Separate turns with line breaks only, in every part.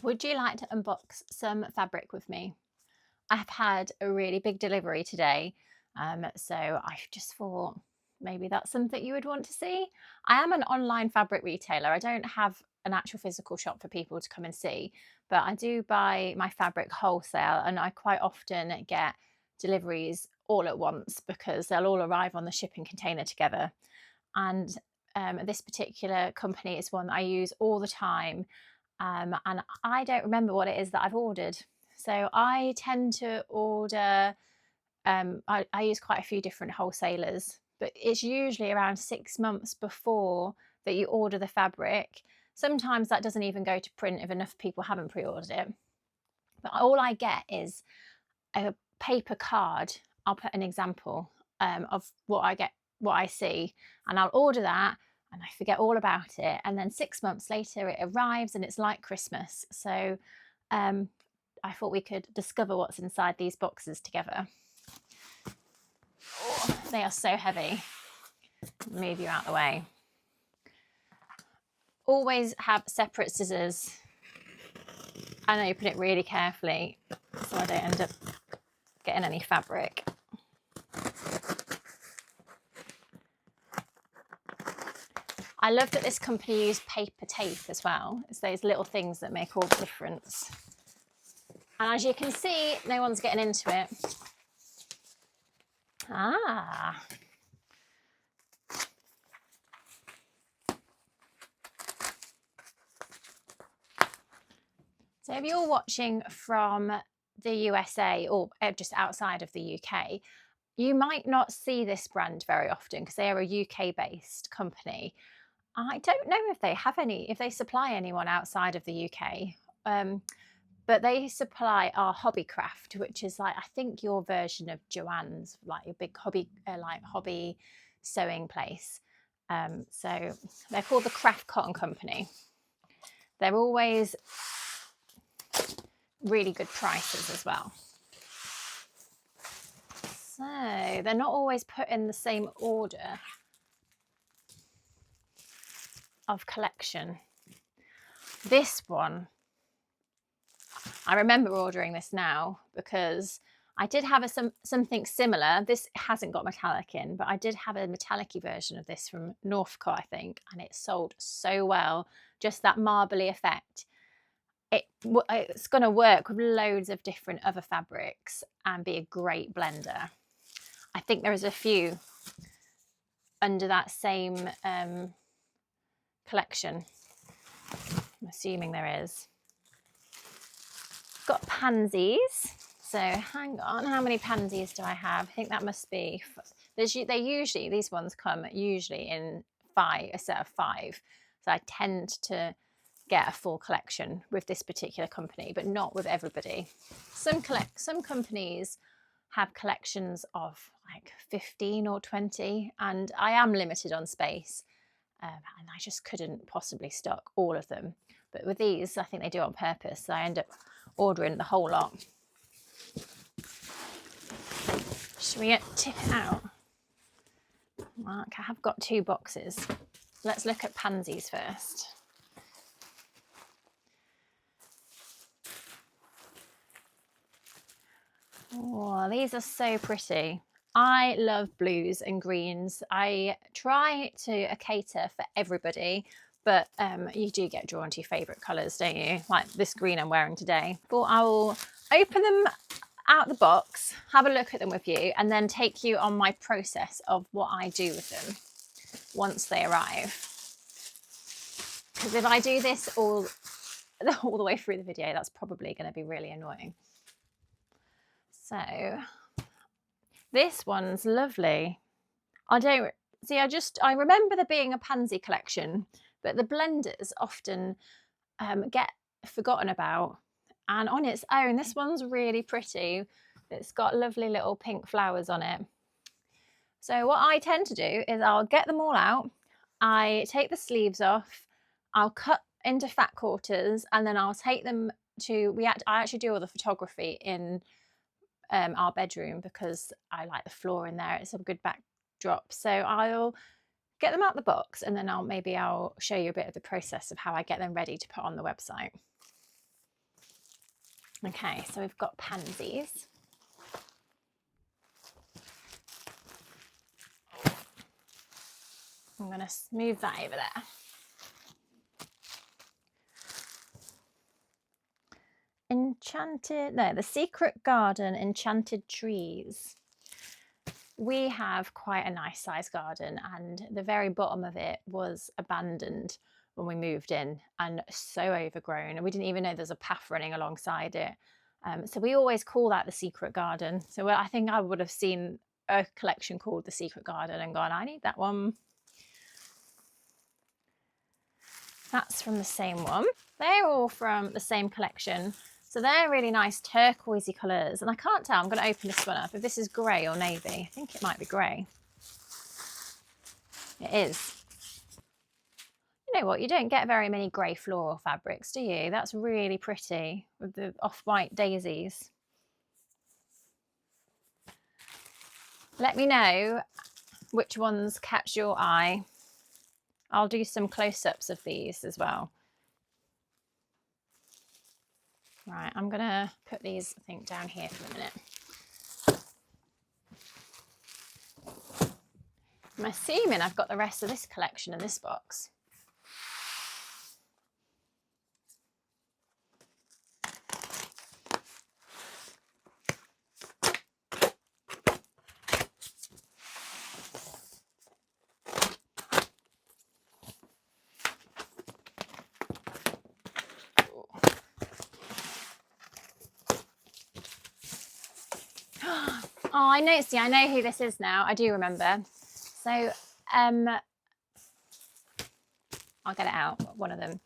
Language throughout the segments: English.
Would you like to unbox some fabric with me? I've had a really big delivery today, so I just thought maybe that's something you would want to see. I am an online fabric retailer. I don't have an actual physical shop for people to come and see, but I do buy my fabric wholesale, and I quite often get deliveries all at once because they'll all arrive on the shipping container together. And this particular company is one that I use all the time, and I don't remember what it is that I've ordered. So I tend to order, I use quite a few different wholesalers, but it's usually around 6 months before that you order the fabric. Sometimes that doesn't even go to print if enough people haven't pre-ordered it. But all I get is a paper card. I'll put an example of what I get, what I see, and I'll order that and I forget all about it. And then 6 months later, it arrives and it's like Christmas. So I thought we could discover what's inside these boxes together. Oh, they are so heavy. Move you out of the way. Always have separate scissors and open it really carefully so I don't end up getting any fabric. I love that this company used paper tape as well. It's those little things that make all the difference. And as you can see, no one's getting into it. Ah. So if you're watching from the USA or just outside of the UK, you might not see this brand very often because they are a UK-based company. I don't know if they have any, if they supply anyone outside of the UK. But they supply our Hobbycraft, which is like, I think your version of Joann's, like your big hobby, hobby sewing place. So they're called the Craft Cotton Company. They're always really good prices as well. So they're not always put in the same order of collection. This one, I remember ordering this now because I did have something similar. This hasn't got metallic in, but I did have a metallic-y version of this from Northcote, I think, and it sold so well. Just that marbly effect. It's going to work with loads of different other fabrics and be a great blender. I think there is a few under that same collection. I'm assuming there is. Got pansies. So hang on, how many pansies do I have? I think that must be, these ones come usually in a set of 5. So I tend to get a full collection with this particular company, but not with everybody. Some companies have collections of like 15 or 20, and I am limited on space, and I just couldn't possibly stock all of them. But with these, I think they do on purpose, so I end up ordering the whole lot. Should we tip it out? Mark, I have got 2 boxes. Let's look at pansies first. Oh, these are so pretty. I love blues and greens. I try to cater for everybody, but you do get drawn to your favourite colours, don't you? Like this green I'm wearing today. Thought I will open them out the box, have a look at them with you, and then take you on my process of what I do with them once they arrive. Because if I do this all the way through the video, that's probably going to be really annoying. So this one's lovely. I remember there being a pansy collection, but the blenders often get forgotten about. And on its own, this one's really pretty. It's got lovely little pink flowers on it. So what I tend to do is I'll get them all out. I take the sleeves off. I'll cut into fat quarters, and then I'll take them to, I actually do all the photography in our bedroom because I like the floor in there. It's a good backdrop. So I'll get them out the box, and then I'll show you a bit of the process of how I get them ready to put on the website. Okay, so we've got pansies. I'm going to move that over there. The Secret Garden Enchanted Trees. We have quite a nice sized garden, and the very bottom of it was abandoned when we moved in and so overgrown, and we didn't even know there's a path running alongside it. So we always call that the Secret Garden. So I think I would have seen a collection called the Secret Garden and gone, I need that one. That's from the same one. They're all from the same collection. So they're really nice turquoisey colours. And I can't tell, I'm going to open this one up, if this is grey or navy. I think it might be grey. It is. You know what, you don't get very many grey floral fabrics, do you? That's really pretty with the off-white daisies. Let me know which ones catch your eye. I'll do some close-ups of these as well. Right, I'm going to put these, I think, down here for a minute. I'm assuming I've got the rest of this collection in this box. Oh, I know. See, I know who this is now. I do remember. So, I'll get it out. One of them.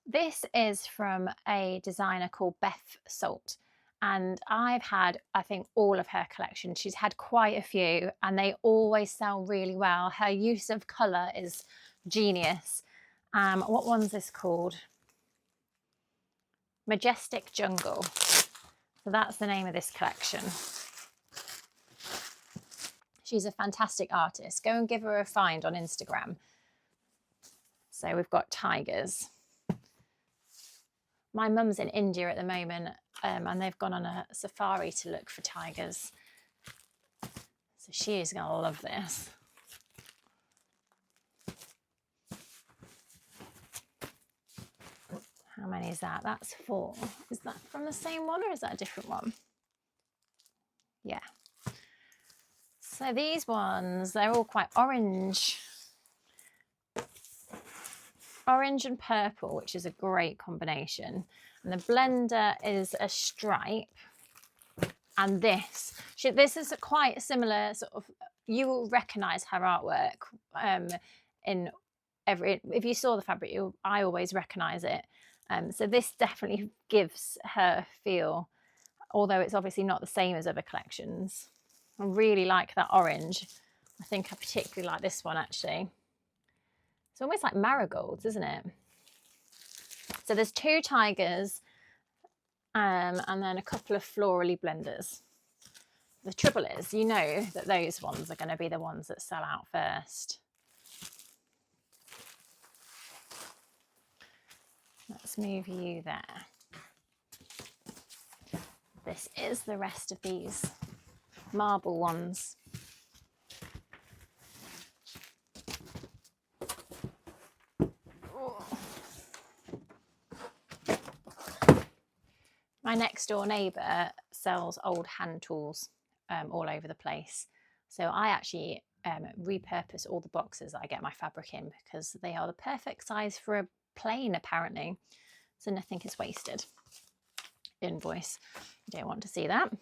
This is from a designer called Beth Salt, and I've had, I think, all of her collection. She's had quite a few, and they always sell really well. Her use of colour is genius. What one's this called? Majestic Jungle. So that's the name of this collection. She's a fantastic artist. Go and give her a find on Instagram. So we've got tigers. My mum's in India at the moment, and they've gone on a safari to look for tigers. So she is going to love this. How many is that? That's 4. Is that from the same one or is that a different one? Yeah. So these ones, they're all quite orange. Orange and purple, which is a great combination. And the blender is a stripe. And this is quite a similar sort of, you will recognise her artwork if you saw the fabric, I always recognise it. So this definitely gives her feel, although it's obviously not the same as other collections. I really like that orange. I think I particularly like this one actually. It's almost like marigolds, isn't it? So there's 2 tigers and then a couple of florally blenders. The trouble is, you know that those ones are going to be the ones that sell out first. Let's move you there. This is the rest of these marble ones. My next door neighbour sells old hand tools all over the place. So I actually repurpose all the boxes that I get my fabric in because they are the perfect size for a plane apparently. So nothing is wasted. Invoice. You don't want to see that.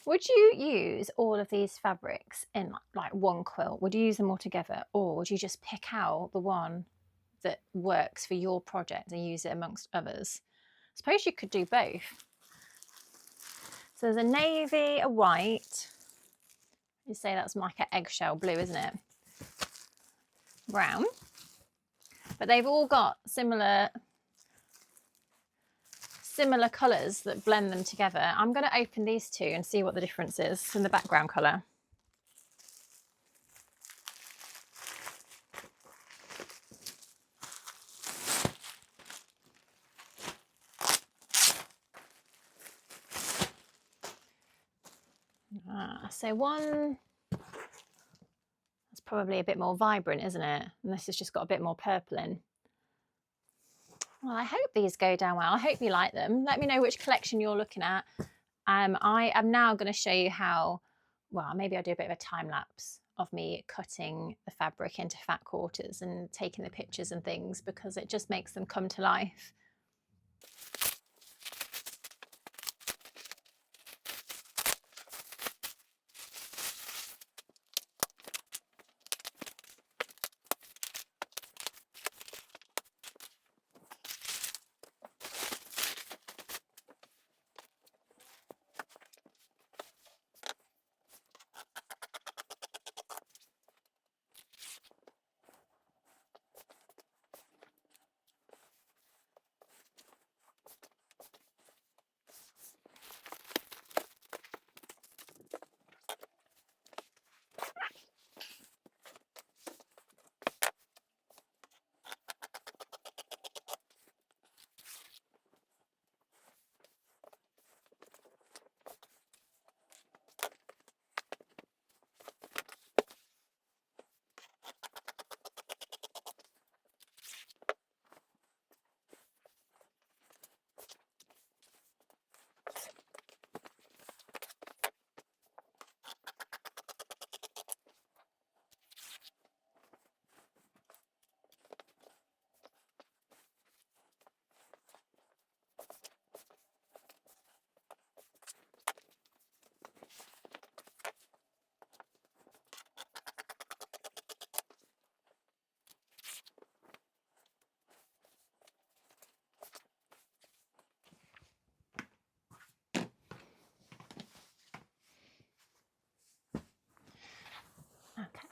Would you use all of these fabrics in like one quilt? Would you use them all together, or would you just pick out the one that works for your project and use it amongst others? I suppose you could do both. So there's a navy, a white. You say that's like an eggshell blue, isn't it? Brown. But they've all got similar colours that blend them together. I'm going to open these 2 and see what the difference is from the background colour. So one, it's probably a bit more vibrant, isn't it? And this has just got a bit more purple in. Well, I hope these go down well. I hope you like them. Let me know which collection you're looking at. I am now going to show you how, well, maybe I'll do a bit of a time lapse of me cutting the fabric into fat quarters and taking the pictures and things, because it just makes them come to life.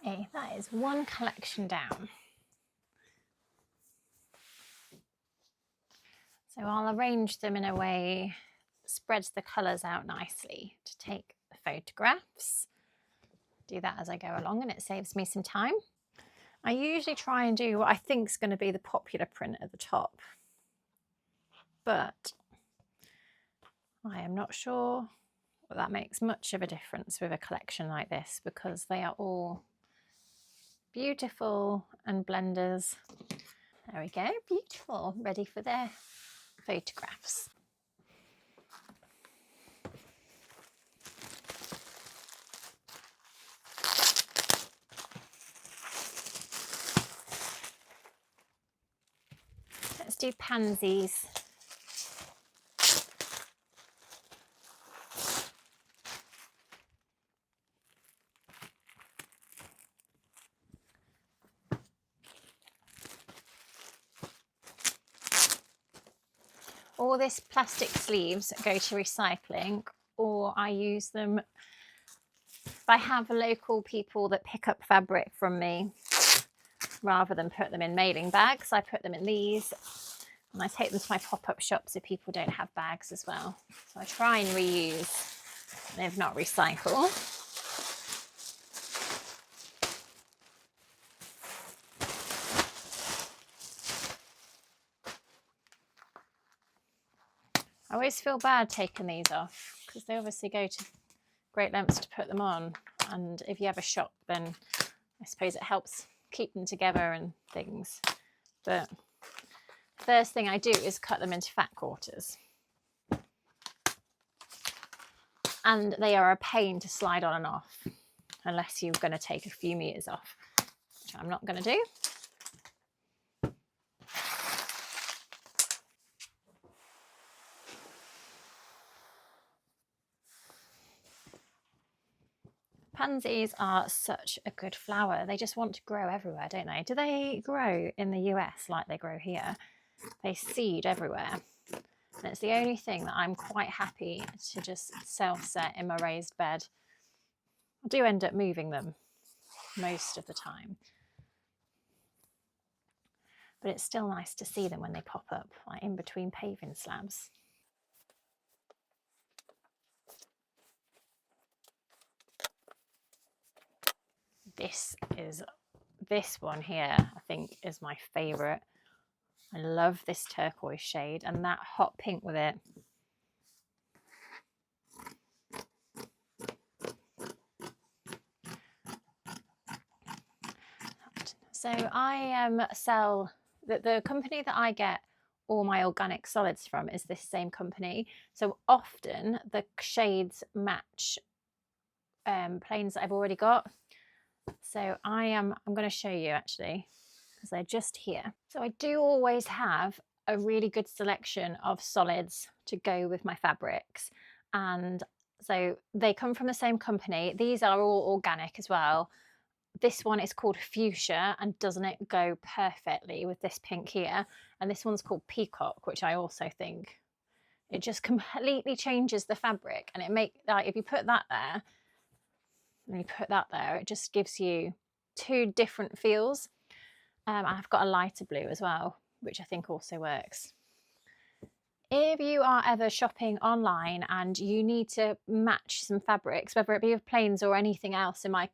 Okay, that is one collection down. So I'll arrange them in a way that spreads the colours out nicely to take the photographs. Do that as I go along and it saves me some time. I usually try and do what I think is going to be the popular print at the top, but I am not sure that makes much of a difference with a collection like this, because they are all beautiful and blenders. There we go, beautiful, ready for their photographs. Let's do pansies. All this plastic sleeves go to recycling, or I use them if I have local people that pick up fabric from me. Rather than put them in mailing bags, I put them in these, and I take them to my pop-up shops if people don't have bags as well. So I try and reuse, and if not recycle. I always feel bad taking these off, because they obviously go to great lengths to put them on, and if you have a shop, then I suppose it helps keep them together and things. But first thing I do is cut them into fat quarters, and they are a pain to slide on and off unless you're going to take a few meters off, which I'm not going to do. Pansies are such a good flower. They just want to grow everywhere, don't they? Do they grow in the US like they grow here? They seed everywhere. And it's the only thing that I'm quite happy to just self-set in my raised bed. I do end up moving them most of the time, but it's still nice to see them when they pop up, like in between paving slabs. This one here, I think, is my favourite. I love this turquoise shade and that hot pink with it. So I sell, the company that I get all my organic solids from is this same company. So often the shades match planes that I've already got. So I'm going to show you actually, because they're just here. So I do always have a really good selection of solids to go with my fabrics. And so they come from the same company. These are all organic as well. This one is called Fuchsia, and doesn't it go perfectly with this pink here? And this one's called Peacock, which I also think it just completely changes the fabric. And it like if you put that there and you put that there, it just gives you two different feels. I've got a lighter blue as well, which I think also works. If you are ever shopping online and you need to match some fabrics, whether it be of plains or anything else in my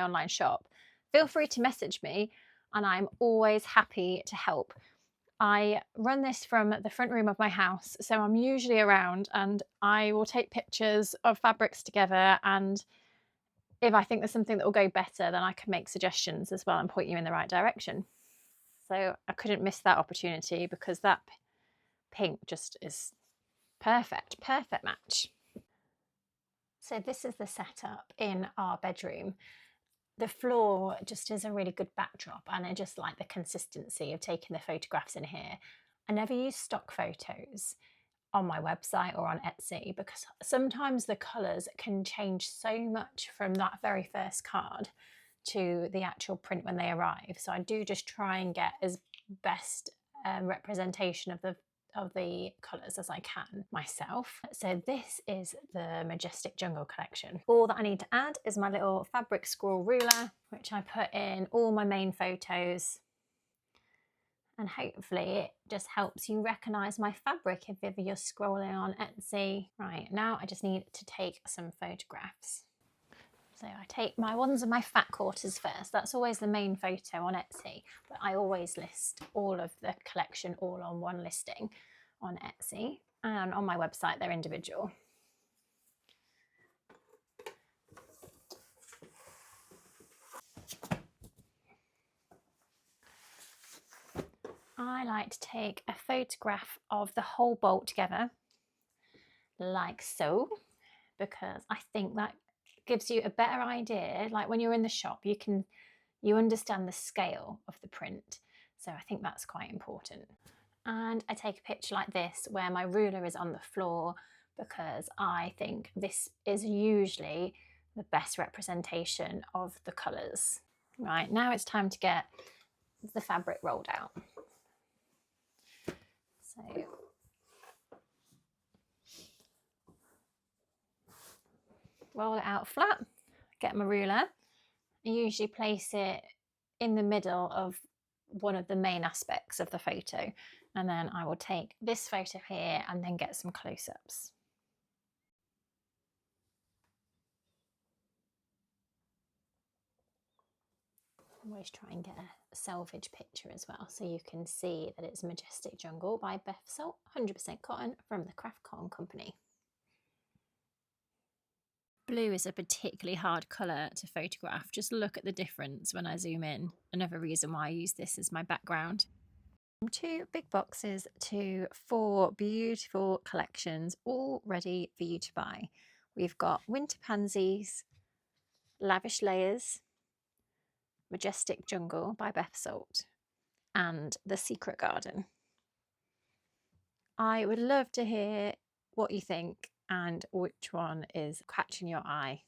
online shop, feel free to message me and I'm always happy to help. I run this from the front room of my house, so I'm usually around and I will take pictures of fabrics together, and if I think there's something that will go better, then I can make suggestions as well and point you in the right direction. So I couldn't miss that opportunity because that pink just is perfect match. So this is the setup in our bedroom. The floor just is a really good backdrop, and I just like the consistency of taking the photographs in here. I never use stock photos on my website or on Etsy because sometimes the colours can change so much from that very first card to the actual print when they arrive. So I do just try and get as best representation of the colours as I can myself. So this is the Majestic Jungle collection. All that I need to add is my little fabric scroll ruler, which I put in all my main photos, and hopefully it just helps you recognise my fabric if ever you're scrolling on Etsy. Right, now I just need to take some photographs. So I take my ones of my fat quarters first. That's always the main photo on Etsy, but I always list all of the collection all on one listing on Etsy, and on my website they're individual. I like to take a photograph of the whole bolt together, like so, because I think that gives you a better idea. Like when you're in the shop, you understand the scale of the print. So I think that's quite important. And I take a picture like this where my ruler is on the floor, because I think this is usually the best representation of the colours. Right, now it's time to get the fabric rolled out. So roll it out flat, get my ruler, and usually place it in the middle of one of the main aspects of the photo, and then I will take this photo here and then get some close-ups. Always try and get a selvage picture as well, so you can see that it's Majestic Jungle by Beth Salt, 100% cotton from the Craft Cotton Company. Blue is a particularly hard colour to photograph. Just look at the difference when I zoom in. Another reason why I use this as my background. 2 big boxes to 4 beautiful collections, all ready for you to buy. We've got Winter Pansies, Lavish Layers, Majestic Jungle by Beth Salt, and The Secret Garden. I would love to hear what you think and which one is catching your eye.